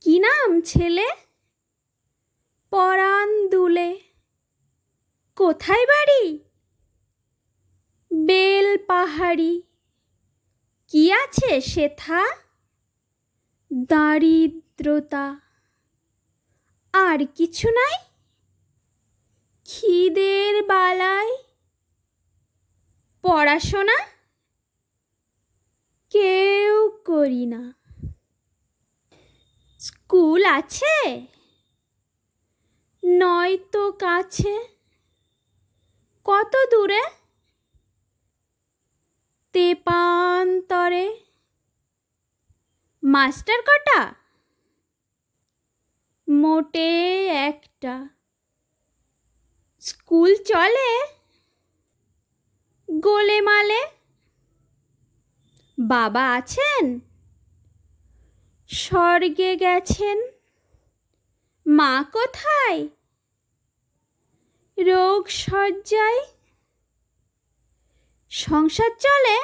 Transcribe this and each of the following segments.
কি নাম ছেলে? পরাণ দুলে। কোথায় বাড়ি? বেল পাহাড়ি। কি আছে সেথা? দারিদ্রতা। আর কিছু নাই? খিদের বালায়। পড়াশোনা কেউ করি না। স্কুল আছে? নয়তো কাছে। কত দূরে? তেপান্তরে। মাস্টার কটা? মোটে একটা। স্কুল চলে গোলেমালে। বাবা আছেন? স্বর্গে গেছেন। মা কোথায়? রোগ শয্যায়। সংসার চলে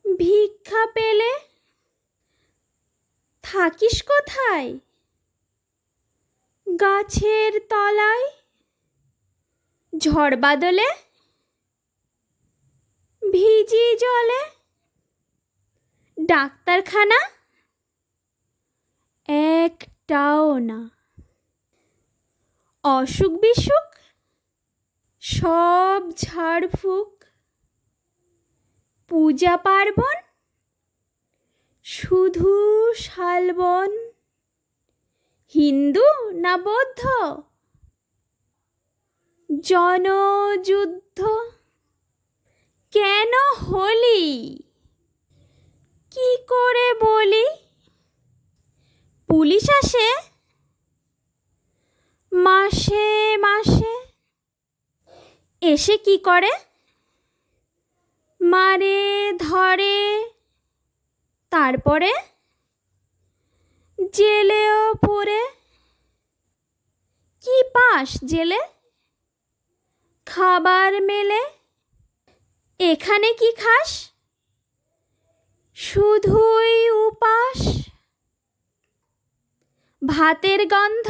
ভিক্ষা পেলে। থাকিস কোথায়? গাছের তলায়। ঝড় বাদলে ভিজি জলে। ডাক্তারখানা একটাও না। অসুখ বিসুখ সব ঝাড়ফুঁক। পূজা পার্বণ শুধু শালবন। হিন্দু না বৌদ্ধ? জনযুদ্ধ। কেন হলি? কি করে বলি? পুলিশ আসে মাসে মাসে। এসে কি করে? মারে ধরে। তারপরে জেলেও পড়ে। কি পাস জেলে? খাবার মেলে। এখানে কি খাস? শুধুই উপাস। ভাতের গন্ধ।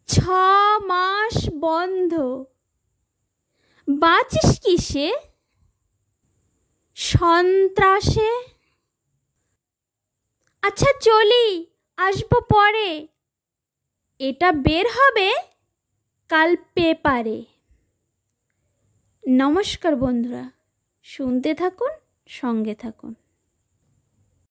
6 মাস বন্ধ। বাঁচিস কিসে? সন্ত্রাসে। আচ্ছা চলি, আসবো পরে। এটা বের হবে কাল পেপারে। নমস্কার বন্ধুরা, শুনতে থাকুন, সঙ্গে থাকুন।